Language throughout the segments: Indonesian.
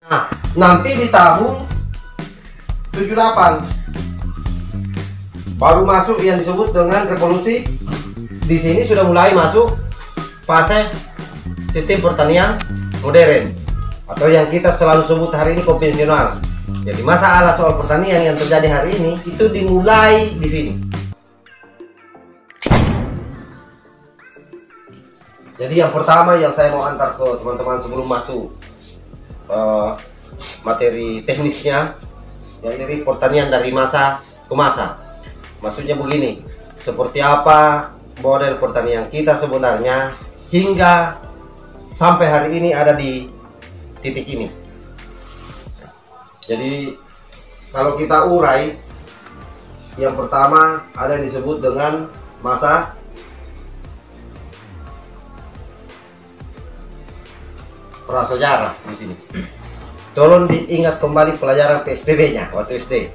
Nah, nanti di tahun 78 baru masuk yang disebut dengan revolusi. Di sini sudah mulai masuk fase sistem pertanian modern atau yang kita selalu sebut hari ini konvensional. Jadi masalah soal pertanian yang terjadi hari ini itu dimulai di sini. Jadi yang pertama yang saya mau antar ke teman-teman sebelum masuk materi teknisnya, yaitu pertanian dari masa ke masa. Maksudnya begini, seperti apa model pertanian kita sebenarnya hingga sampai hari ini ada di titik ini. Jadi kalau kita urai, yang pertama ada yang disebut dengan masa prasejarah di sini. Tolong diingat kembali pelajaran PSBB-nya waktu SD.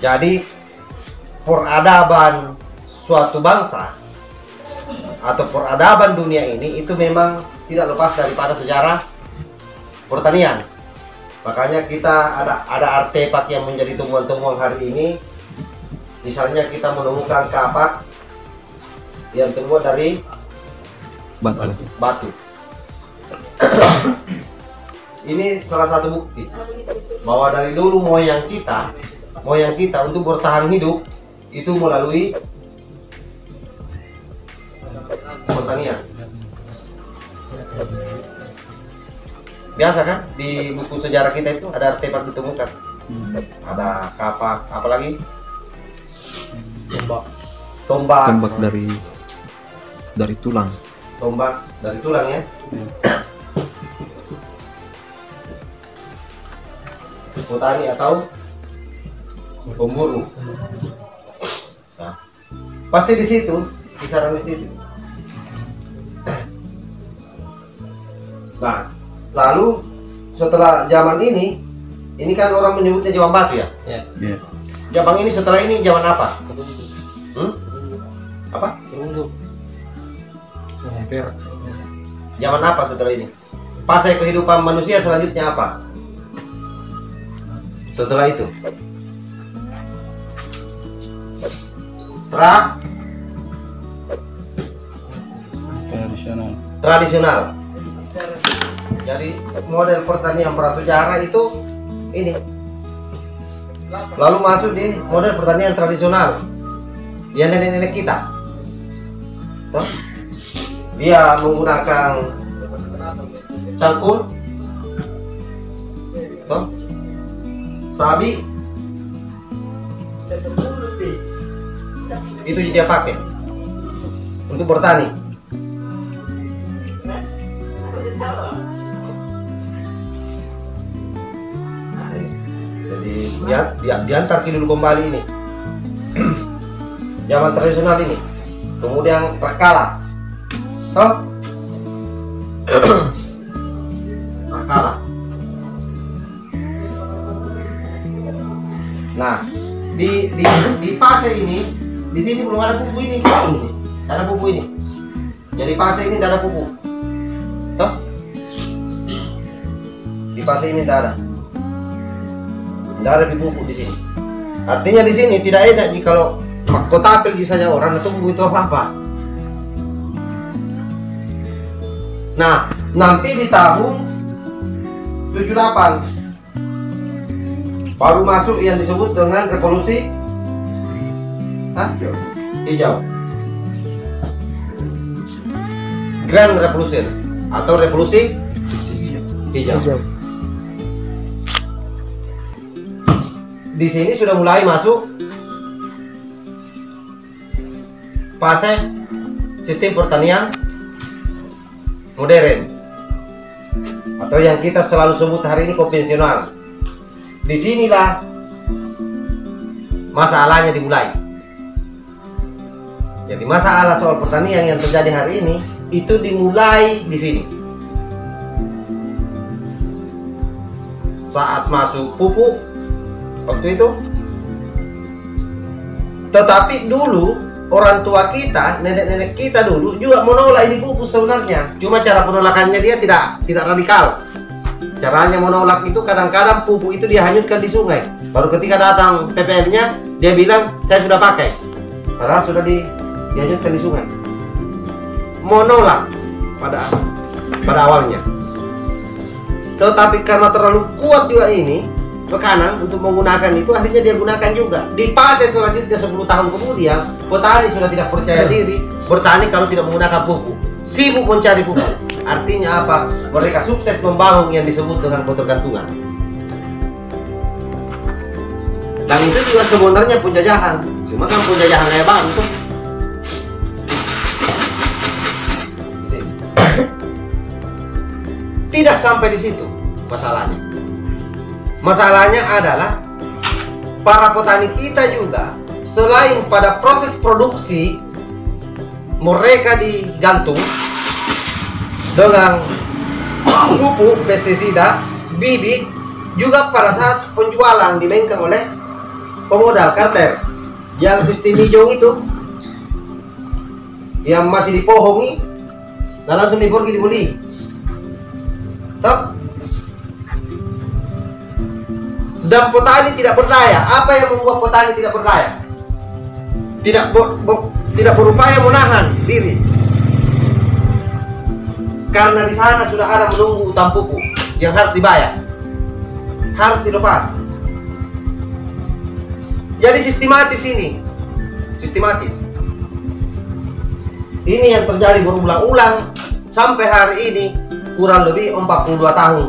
Jadi peradaban suatu bangsa atau peradaban dunia ini itu memang tidak lepas daripada sejarah pertanian. Makanya kita ada artefak yang menjadi tumbuhan-tumbuhan hari ini. Misalnya kita menemukan kapak yang terbuat dari batu. Ini salah satu bukti bahwa dari dulu moyang kita untuk bertahan hidup itu melalui pertanian. Biasa kan di buku sejarah kita itu ada artefak ditemukan, ada kapak, apalagi tombak dari tulang. Tombak dari tulang ya. Petani atau pemburu. Nah, pasti di situ, kisaran di situ. Nah, lalu setelah zaman ini kan orang menyebutnya zaman batu ya. Yeah. Zaman ini setelah ini zaman apa? Apa? Zaman apa setelah ini? Fase kehidupan manusia selanjutnya apa? Setelah itu tradisional. Jadi model pertanian prasejarah itu ini. Lalu masuk di model pertanian tradisional. Dia nenek-nenek kita. Tuh. Dia menggunakan cangkul, tuh, sabi, itu dia pakai untuk bertani. Jadi diantar dulu kembali ini zaman tradisional ini, kemudian prakala, toh prakala. Nah, di fase ini, di sini belum ada pupuk ini, tidak ada pupuk ini. Jadi fase ini tidak ada pupuk, toh? Di fase ini tidak ada pupuk di sini. Artinya di sini tidak enak jika kalau mahkota apel saja orang itu butuh apa-apa. Nah, nanti di tahun 78 baru masuk yang disebut dengan revolusi hijau, Grand Revolution atau revolusi hijau. Di sini sudah mulai masuk fase sistem pertanian modern atau yang kita selalu sebut hari ini konvensional. Disinilah masalahnya dimulai. Jadi masalah soal pertanian yang terjadi hari ini itu dimulai di sini. Saat masuk pupuk waktu itu. Tetapi dulu orang tua kita, nenek-nenek kita dulu juga menolak ini pupuk sebenarnya. Cuma cara penolakannya dia tidak radikal. Caranya menolak itu kadang-kadang pupuk itu dia hanyutkan di sungai. Baru ketika datang PPL-nya, dia bilang saya sudah pakai. Padahal sudah dihanyutkan di sungai. Menolak pada awalnya. Tetapi karena terlalu kuat juga ini tekanan untuk menggunakan itu, akhirnya dia gunakan juga. Di fase selanjutnya 10 tahun kemudian, petani sudah tidak percaya diri bertani kalau tidak menggunakan pupuk. Sibuk mencari pupuk. Artinya apa? Mereka sukses membangun yang disebut dengan ketergantungan. Dan itu juga sebenarnya penjajahan. Cuma kan penjajahan kayak bantu. Tidak sampai di situ masalahnya. Masalahnya adalah para petani kita juga selain pada proses produksi mereka digantung dengan pupuk, pestisida, bibit, juga pada saat penjualan dimainkan oleh pemodal kartel yang sistem hijau itu, yang masih dipohongi dan langsung dipergi dibeli. Toh? Dan petani tidak berdaya. Apa yang membuat petani tidak berdaya? Tidak berupaya menahan diri. Karena di sana sudah ada menunggu utang pupuk yang harus dibayar, harus dilepas. Jadi sistematis ini, sistematis. Ini yang terjadi berulang-ulang sampai hari ini, kurang lebih 42 tahun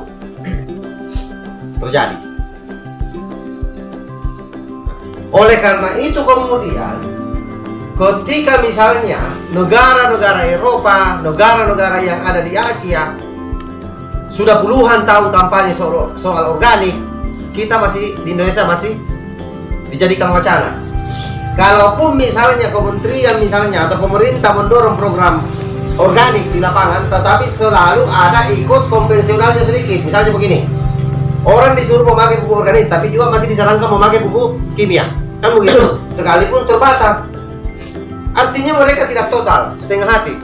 terjadi. Oleh karena itu kemudian ketika misalnya negara-negara Eropa, negara-negara yang ada di Asia sudah puluhan tahun kampanye soal organik, kita masih di Indonesia masih dijadikan wacana. Kalaupun misalnya kementerian misalnya atau pemerintah mendorong program organik di lapangan, tetapi selalu ada ikut konvensionalnya sedikit. Misalnya begini, orang disuruh memakai pupuk organik, tapi juga masih disarankan memakai pupuk kimia, kan begitu, sekalipun terbatas. Artinya mereka tidak total, setengah hati.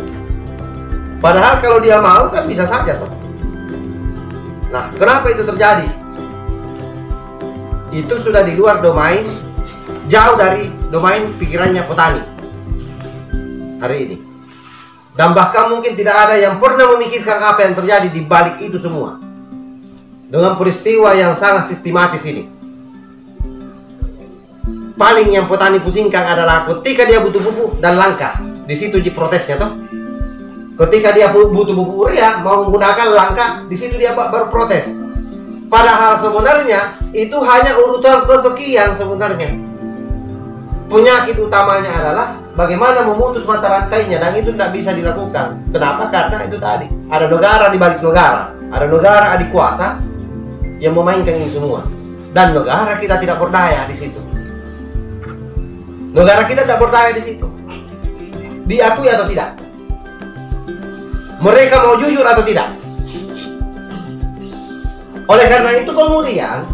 Padahal kalau dia mau kan bisa saja toh. Nah, kenapa itu terjadi? Itu sudah di luar domain, jauh dari domain pikirannya petani hari ini. Dan bahkan mungkin tidak ada yang pernah memikirkan apa yang terjadi di balik itu semua. Dengan peristiwa yang sangat sistematis ini. Paling yang petani pusingkan adalah ketika dia butuh pupuk dan langka. Di situ di protesnya toh. Ketika dia butuh pupuk urea, mau menggunakan langka, di situ dia baru protes. Padahal sebenarnya itu hanya urutan kesekian sebenarnya. Penyakit utamanya adalah bagaimana memutus mata rantainya, dan itu tidak bisa dilakukan. Kenapa? Karena itu tadi ada negara di balik negara, ada negara adik kuasa yang memainkan ini semua, dan negara kita tidak berdaya di situ. Negara kita tidak berdaya di situ. Diakui atau tidak? Mereka mau jujur atau tidak? Oleh karena itu kemudian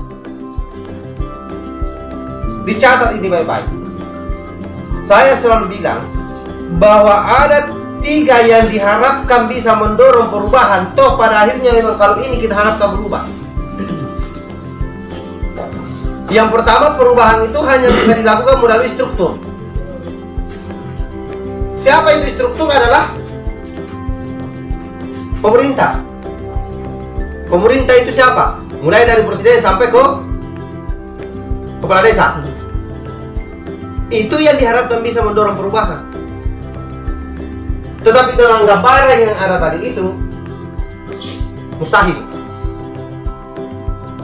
dicatat ini baik-baik. Saya selalu bilang bahwa ada 3 yang diharapkan bisa mendorong perubahan. Toh pada akhirnya memang kalau ini kita harapkan berubah. Yang pertama, perubahan itu hanya bisa dilakukan melalui struktur. Siapa itu struktur? Adalah pemerintah. Pemerintah itu siapa? Mulai dari presiden sampai ke kepala desa. Itu yang diharapkan bisa mendorong perubahan. Tetapi dengan gambaran yang ada tadi itu mustahil.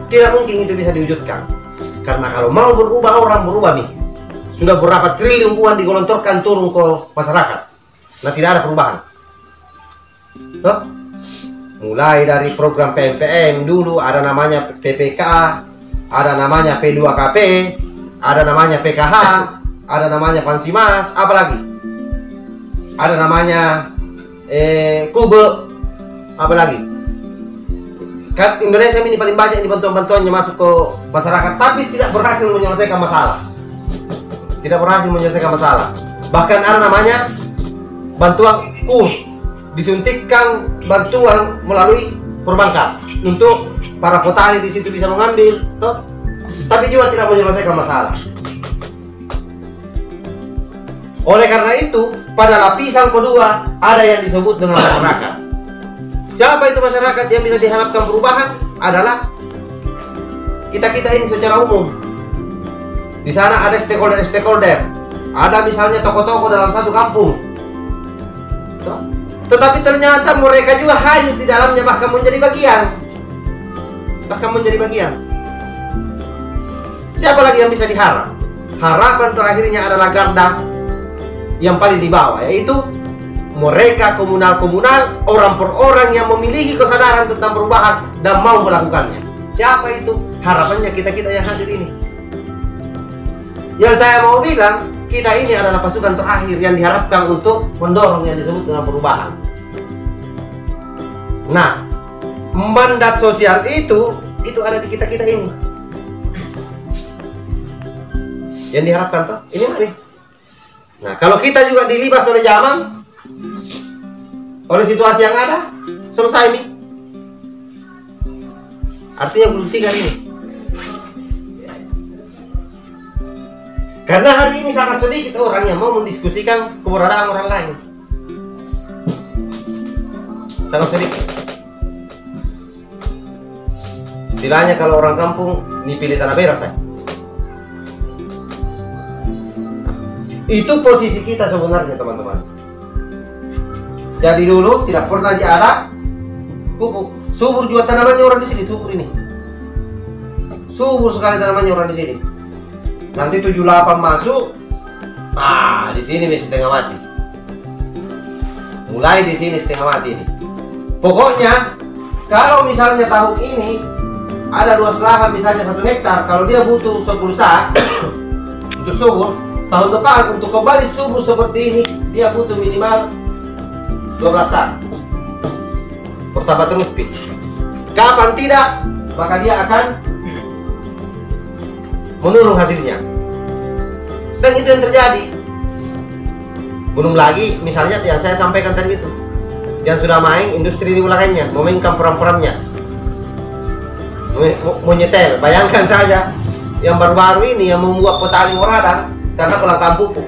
Tidak mungkin itu bisa diwujudkan. Karena kalau mau berubah, orang berubah nih. Sudah berapa triliun uang digelontorkan turun ke masyarakat. Nah, tidak ada perubahan. Tuh? Mulai dari program PMPM dulu, ada namanya PPK, ada namanya P2KP, ada namanya PKH, ada namanya Pansimas, apa lagi? Ada namanya Kube, apa lagi? Kan Indonesia ini paling banyak ini bantuan-bantuannya masuk ke masyarakat, tapi tidak berhasil menyelesaikan masalah. Tidak berhasil menyelesaikan masalah. Bahkan ada namanya bantuan disuntikkan bantuan melalui perbankan untuk para petani di situ bisa mengambil, toh. Tapi juga tidak menyelesaikan masalah. Oleh karena itu, pada lapisan kedua ada yang disebut dengan masyarakat. Siapa itu masyarakat yang bisa diharapkan perubahan? Adalah kita-kita ini secara umum. Di sana ada stakeholder. Ada misalnya tokoh-tokoh dalam satu kampung. Tetapi ternyata mereka juga hanyut di dalamnya, bahkan menjadi bagian. Siapa lagi yang bisa diharap? Harapan terakhirnya adalah garda yang paling di bawah, yaitu mereka komunal, orang per orang yang memiliki kesadaran tentang perubahan dan mau melakukannya. Siapa itu? Harapannya kita-kita yang hadir ini. Yang saya mau bilang, kita ini adalah pasukan terakhir yang diharapkan untuk mendorong yang disebut dengan perubahan. Nah, mandat sosial itu ada di kita-kita ini. Yang diharapkan toh, ini mari. Nah, kalau kita juga dilibas oleh zaman, oleh situasi yang ada, selesai nih. Artinya belum tinggal ini. Karena hari ini sangat sedikit orang yang mau mendiskusikan keberadaan orang lain. Sangat sedikit. Istilahnya kalau orang kampung, ini pilih tanah beras saya. Itu posisi kita sebenarnya, teman-teman. Jadi dulu tidak pernah ada pupuk. Subur juga tanamannya orang di sini, subur ini. Subur sekali tanamannya orang di sini. Nanti 78 masuk, di sini masih setengah mati. Mulai di sini setengah mati ini. Pokoknya kalau misalnya tahun ini ada luas lahan misalnya 1 hektar, kalau dia butuh 10 sak untuk subur, tahun depan untuk kembali subur seperti ini dia butuh minimal 12 sak. Bertambah terus pi. Kapan tidak, maka dia akan menurun hasilnya. Dan itu yang terjadi. Belum lagi misalnya yang saya sampaikan tadi itu, yang sudah main industri di belakangnya, memainkan peran-perannya, menyetel. Bayangkan saja yang baru-baru ini yang membuat petani meradang karena kelangkaan pupuk.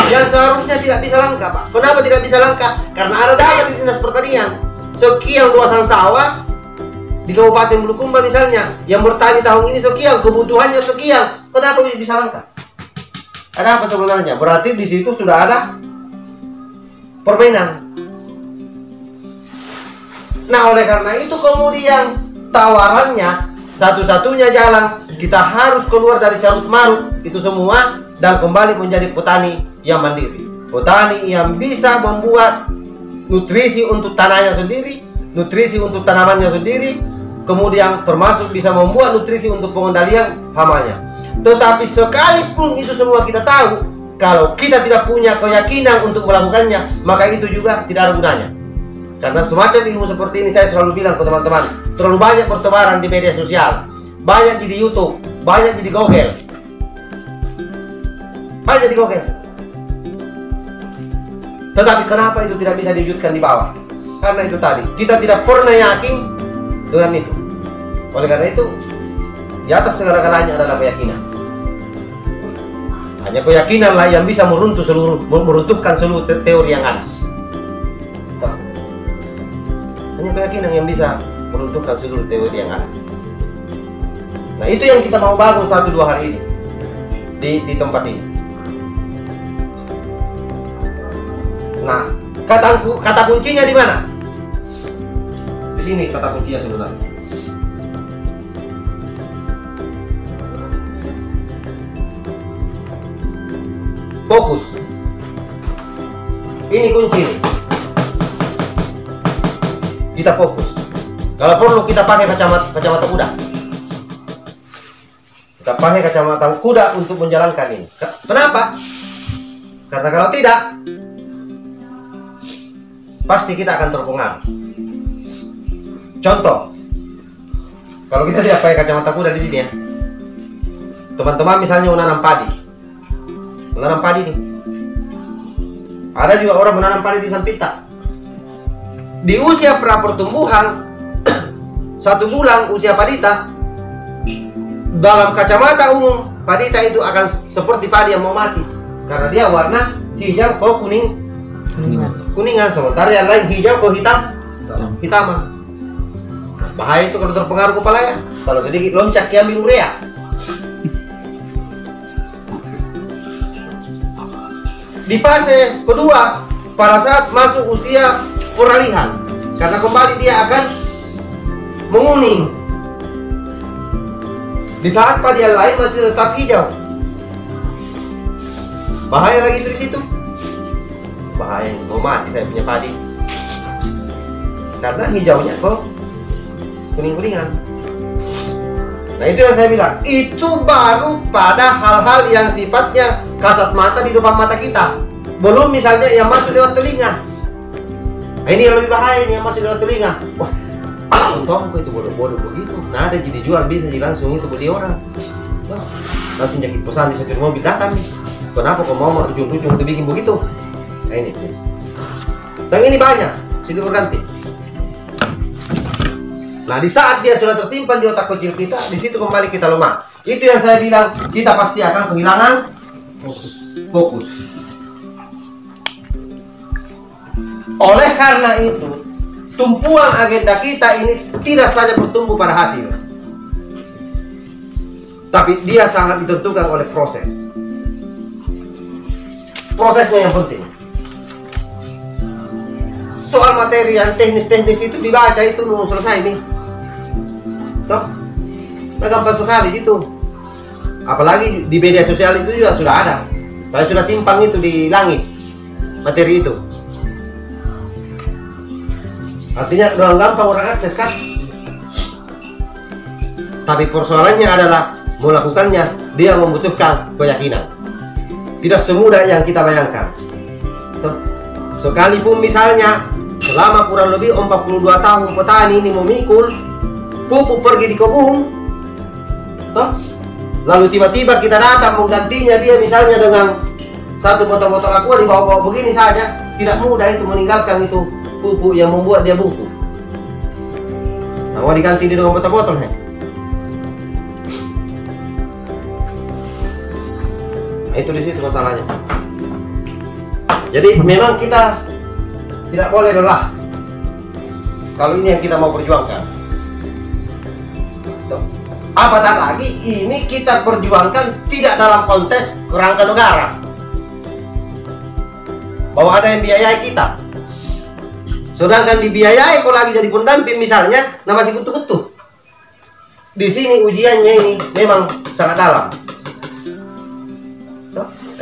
Yang seharusnya tidak bisa langka, Pak. Kenapa tidak bisa langka? Karena ada data di Dinas Pertanian. Sekian luasan sawah di Kabupaten Bulukumba misalnya, yang bertani tahun ini sekian, kebutuhannya sekian. Kenapa bisa langka? Ada apa sebenarnya? Berarti di situ sudah ada permainan. Nah, oleh karena itu kemudian tawarannya satu-satunya jalan, kita harus keluar dari carut marut itu semua dan kembali menjadi petani yang mandiri. Petani yang bisa membuat nutrisi untuk tanahnya sendiri, nutrisi untuk tanamannya sendiri, kemudian termasuk bisa membuat nutrisi untuk pengendalian hamanya. Tetapi sekalipun itu semua kita tahu, kalau kita tidak punya keyakinan untuk melakukannya, maka itu juga tidak ada gunanya. Karena semacam ilmu seperti ini saya selalu bilang ke teman-teman, terlalu banyak bertebaran di media sosial, banyak di YouTube, banyak di Google, banyak di Google. Tetapi kenapa itu tidak bisa diwujudkan di bawah? Karena itu tadi, kita tidak pernah yakin dengan itu. Oleh karena itu, di atas segala-galanya adalah keyakinan. Hanya keyakinanlah yang bisa meruntuhkan seluruh teori yang ada. Hanya keyakinan yang bisa meruntuhkan seluruh teori yang ada. Nah, itu yang kita mau bangun 1-2 hari ini di tempat ini. Nah, kata kuncinya di mana? Di sini kata kuncinya sebenarnya. Fokus. Ini kunci. Kita fokus. Kalau perlu kita pakai kacamata kuda. Kita pakai kacamata kuda untuk menjalankan ini. Kenapa? Karena kalau tidak, pasti kita akan terpengaruh. Contoh, kalau kita tidak pakai kacamata kuda di sini ya, teman-teman misalnya menanam padi nih. Ada juga orang menanam padi di sampita. Di usia pra pertumbuhan 1 bulan usia padita, dalam kacamata umum padita itu akan seperti padi yang mau mati karena dia warna hijau ke kuningan, sementara yang lain hijau ke hitaman. Bahaya itu kalau terpengaruh kepala ya. Kalau sedikit loncat dia ambil urea. Di fase kedua, pada saat masuk usia peralihan, karena kembali dia akan menguning. Di saat padi yang lain masih tetap hijau. Bahaya lagi itu di situ. Bahaya, mau mati saya punya padi. Karena hijaunya kok kuning-kuningan. Nah itu yang saya bilang, itu baru pada hal-hal yang sifatnya kasat mata di depan mata kita. Belum misalnya yang masuk lewat telinga. Nah, ini yang lebih bahaya, ini yang masuk lewat telinga. Wah, untung kok itu bodoh-bodoh begitu. Nah ada jadi jual bisa jadi langsung itu beli orang. Wah, langsung jadi pesan di setir mobil datang. Kenapa kok mau ujung-ujung itu bikin begitu? Nah ini. Dan ini banyak, silih berganti. Nah, di saat dia sudah tersimpan di otak kecil kita, di situ kembali kita lemah. Itu yang saya bilang, kita pasti akan kehilangan fokus. Oleh karena itu, tumpuan agenda kita ini tidak saja bertumbuh pada hasil, tapi dia sangat ditentukan oleh proses. Prosesnya yang penting. Soal materi yang teknis-teknis itu dibaca itu belum selesai nih. Toh, nah gampang sekali gitu. Apalagi di media sosial itu juga sudah ada. Saya sudah simpan itu di langit materi itu. Artinya orang gampang orang akses kan. Tapi persoalannya adalah melakukannya, dia membutuhkan keyakinan. Tidak semudah yang kita bayangkan. Toh, sekalipun misalnya selama kurang lebih 42 tahun petani ini memikul pupuk pergi di kebun, toh, lalu tiba-tiba kita datang menggantinya dia misalnya dengan 1 botol-botol aqua di bawah-bawah begini saja, tidak mudah itu meninggalkan itu pupuk yang membuat dia bungkuk. Nah, mau diganti dengan botol-botol nih. Nah, itu di situ masalahnya. Jadi memang kita tidak boleh lelah. Kalau ini yang kita mau perjuangkan. Apatah lagi ini kita perjuangkan tidak dalam konteks kerangka negara, bahwa ada yang biayai kita, sedangkan dibiayai kalau lagi jadi pendamping misalnya, nah masih kutu-kutu. Di sini ujiannya ini memang sangat dalam.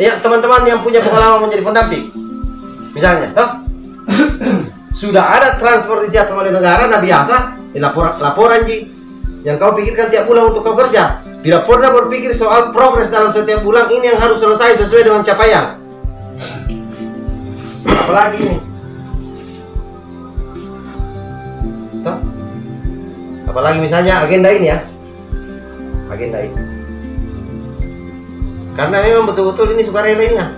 Ya teman-teman yang punya pengalaman menjadi pendamping, misalnya, sudah ada transfer disiapkan oleh negara, nah biasa laporan ji. Yang kau pikirkan tiap bulan untuk kau kerja, tidak pernah berpikir soal progres dalam setiap bulan ini yang harus selesai sesuai dengan capaian. Apalagi ini, toh? Apalagi misalnya agenda ini ya, agenda ini, karena memang betul-betul ini sukarelanya,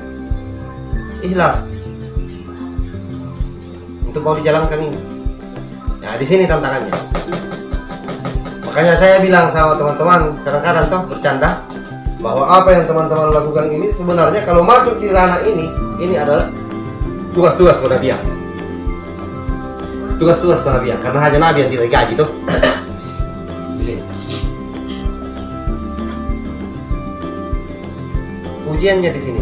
ikhlas untuk mau dijalankan ini. Nah di sini tantangannya. Makanya saya bilang sama teman-teman kadang-kadang toh bercanda bahwa apa yang teman-teman lakukan ini sebenarnya kalau masuk di ranah ini adalah tugas-tugas kenabian. Tugas-tugas kenabian karena hanya nabi yang tidak digaji tuh. Di sini. Ujiannya di sini.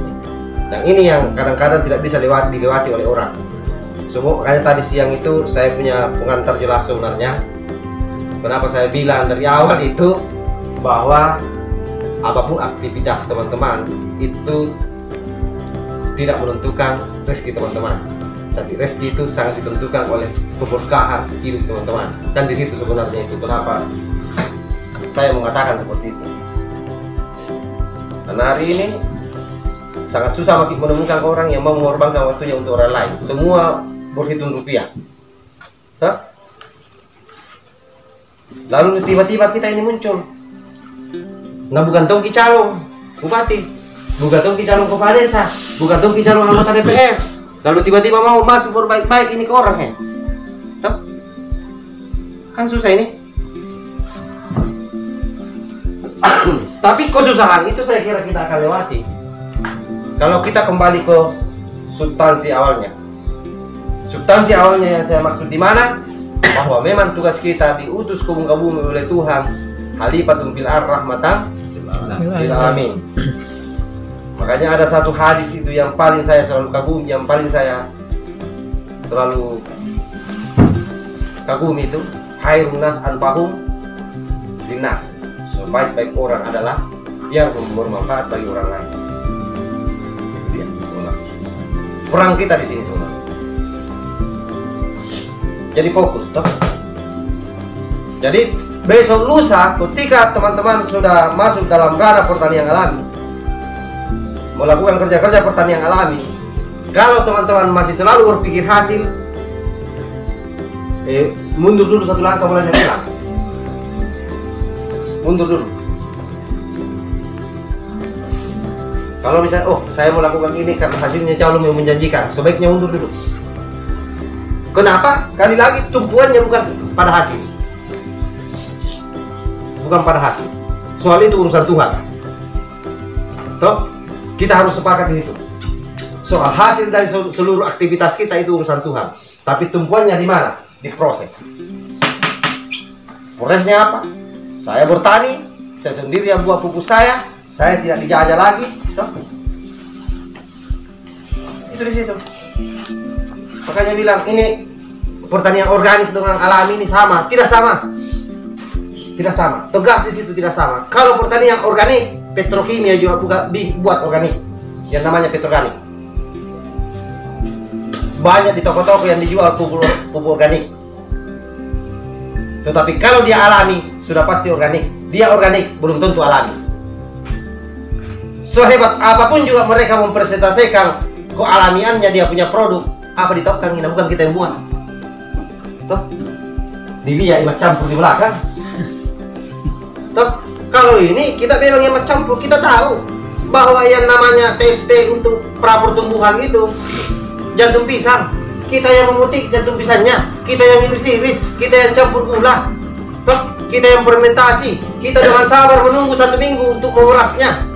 Dan ini yang kadang-kadang tidak bisa dilewati oleh orang. Semua makanya tadi siang itu saya punya pengantar jelas sebenarnya. Kenapa saya bilang dari awal itu bahwa apapun aktivitas teman-teman itu tidak menentukan rezeki teman-teman, tapi rezeki itu sangat ditentukan oleh keberkahan hidup teman-teman. Dan di situ sebenarnya itu kenapa saya mengatakan seperti itu. Karena hari ini sangat susah makin menemukan orang yang mau mengorbankan waktunya untuk orang lain. Semua berhitung rupiah. Hah? Lalu tiba-tiba kita ini muncul. Nah bukan tongki calon bupati, bukan tongki calon kepala desa, bukan tongki calon anggota DPR, Lalu tiba-tiba mau masuk baik-baik ini ke orang Toh? Kan susah ini. Tapi kesusahan itu saya kira kita akan lewati kalau kita kembali ke substansi awalnya. Substansi awalnya yang saya maksud di mana? Bahwa memang tugas kita diutus ke muka bumi oleh Tuhan, halifatun fil rahmatan lil alamin. Makanya ada satu hadis itu yang paling saya selalu kagumi, yang paling saya selalu kagumi itu, khairun nas anfahum linnas. Sebaik-baik orang adalah yang bermanfaat bagi orang lain. Perang kita di sini semua. Jadi fokus, toh. Jadi besok lusa ketika teman-teman sudah masuk dalam ranah pertanian alami, melakukan kerja-kerja pertanian alami, kalau teman-teman masih selalu berpikir hasil, mundur dulu satu langkah mulai hilang. Mundur dulu. Kalau misalnya, oh saya mau lakukan ini karena hasilnya jauh lebih menjanjikan, sebaiknya mundur dulu. Kenapa? Sekali lagi tumpuannya bukan pada hasil, bukan pada hasil. Soal itu urusan Tuhan. Toh, kita harus sepakat di situ. Soal hasil dari seluruh aktivitas kita itu urusan Tuhan. Tapi tumpuannya di mana? Di proses. Prosesnya apa? Saya bertani, saya sendiri yang buat pupuk saya tidak dijajah lagi. Toh? Itu di situ. Makanya bilang ini pertanian organik dengan alami ini sama, tidak sama. Tidak sama. Tegas di situ tidak sama. Kalau pertanian organik, petrokimia juga buat organik. Yang namanya petroorganik. Banyak di toko-toko yang dijual pupuk organik. Tetapi kalau dia alami, sudah pasti organik. Dia organik, belum tentu alami. Sehebat apapun juga mereka mempresentasikan kealamiannya dia punya produk, apa ditokang ini bukan kita yang buat. Toh, dilihat imat campur di belakang. Toh, kalau ini kita memang imat campur, kita tahu bahwa yang namanya TSP untuk pra pertumbuhan itu jantung pisang, kita yang memetik jantung pisangnya, kita yang iris-iris, kita yang campur gula. Toh, kita yang fermentasi, kita dengan sabar menunggu 1 minggu untuk memerasnya.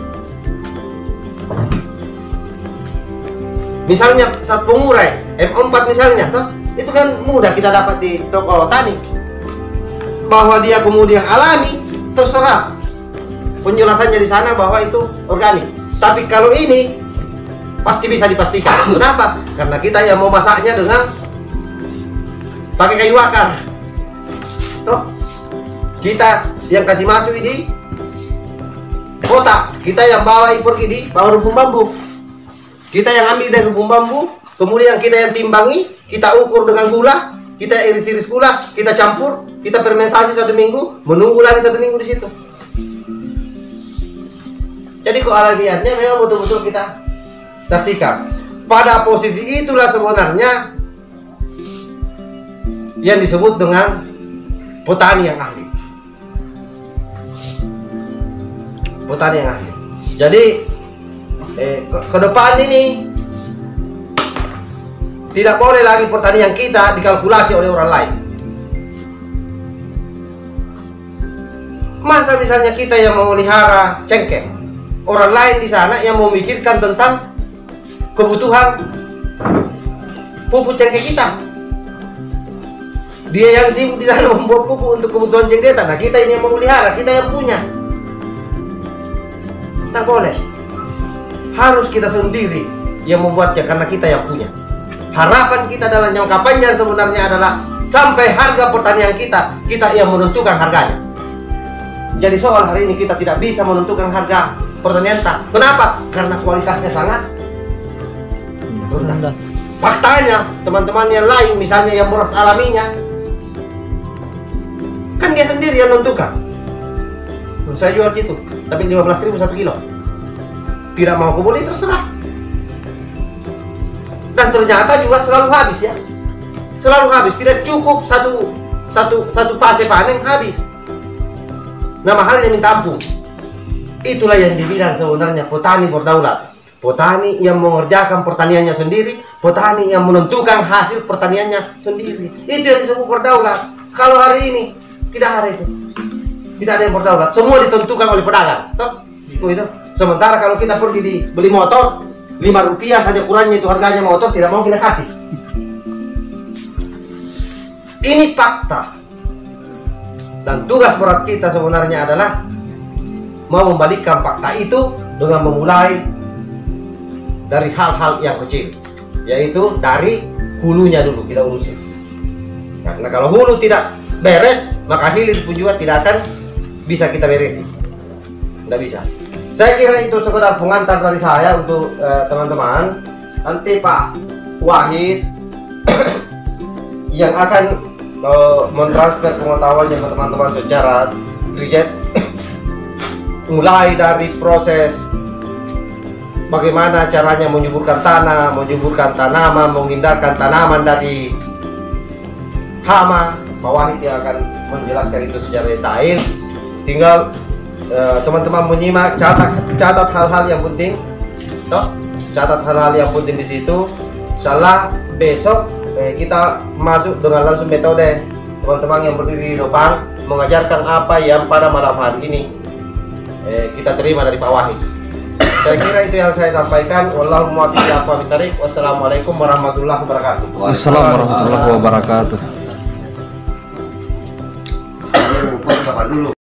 Misalnya saat pengurai M4 misalnya, toh, itu kan mudah kita dapat di toko tani. Bahwa dia kemudian alami, terserah penjelasannya di sana bahwa itu organik. Tapi kalau ini pasti bisa dipastikan. Kenapa? Karena kita yang mau masaknya dengan pakai kayu bakar. Toh, kita yang kasih masuk di kotak, kita yang bawa pergi di bawa rumpun bambu. Kita yang ambil dari rumpun bambu, kemudian kita yang timbangi, kita ukur dengan gula, kita iris-iris gula, kita campur, kita fermentasi 1 minggu, menunggu lagi 1 minggu di situ. Jadi kealamiannya memang betul-betul kita saksikan. Pada posisi itulah sebenarnya yang disebut dengan petani yang ahli. Petani yang ahli. Jadi ke depan ini tidak boleh lagi pertanian kita dikalkulasi oleh orang lain. Masa misalnya kita yang memelihara cengkeh, orang lain di sana yang memikirkan tentang kebutuhan pupuk cengkeh kita. Dia yang sibuk di sana membuat pupuk untuk kebutuhan cengkeh kita. Nah, kita ini yang memelihara, kita yang punya. Tak boleh. Harus kita sendiri yang membuatnya karena kita yang punya. Harapan kita dalam jangka panjang sebenarnya adalah sampai harga pertanian kita yang menentukan harganya. Jadi soal hari ini kita tidak bisa menentukan harga pertanian kita. Kenapa? Karena kualitasnya sangat rendah. Faktanya teman-teman yang lain misalnya yang beras alaminya, kan dia sendiri yang menentukan. Saya jual situ, tapi 15.000 1 kilo. Tidak mau kebeli terserah. Dan ternyata juga selalu habis ya. Selalu habis, tidak cukup satu fase panen habis. Nah, mahalnya minta ampun. Itulah yang dibilang sebenarnya petani berdaulat. petani yang mengerjakan pertaniannya sendiri, petani yang menentukan hasil pertaniannya sendiri. Itu yang disebut berdaulat. Kalau hari ini tidak ada itu, tidak ada yang berdaulat, semua ditentukan oleh pedagang. Toh? Itu. Sementara kalau kita pergi beli motor, 5 rupiah saja kurangnya itu harganya motor, tidak mau kita kasih. Ini fakta. Dan tugas berat kita sebenarnya adalah mau membalikkan fakta itu dengan memulai dari hal-hal yang kecil, yaitu dari hulunya dulu kita urusin. Karena kalau hulu tidak beres, maka hilir pun juga tidak akan bisa kita beresin. Tidak bisa. Saya kira itu sekedar pengantar dari saya untuk teman-teman. Nanti Pak Wahid yang akan mentransfer pengetahuannya ke teman-teman secara riset, mulai dari proses bagaimana caranya menyuburkan tanah, menyuburkan tanaman, menghindarkan tanaman dari hama. Pak Wahid yang akan menjelaskan itu secara detail. Tinggal teman-teman menyimak, catat hal-hal yang penting. Catat hal-hal yang penting di situ. Insyaallah besok kita masuk dengan langsung metode teman-teman yang berdiri di depan mengajarkan apa yang pada malam hari ini kita terima dari Pak Wahid. Saya kira itu yang saya sampaikan. Wallahu muwaffiq. Wassalamualaikum warahmatullahi wabarakatuh. Assalamualaikum warahmatullahi wabarakatuh. Dulu.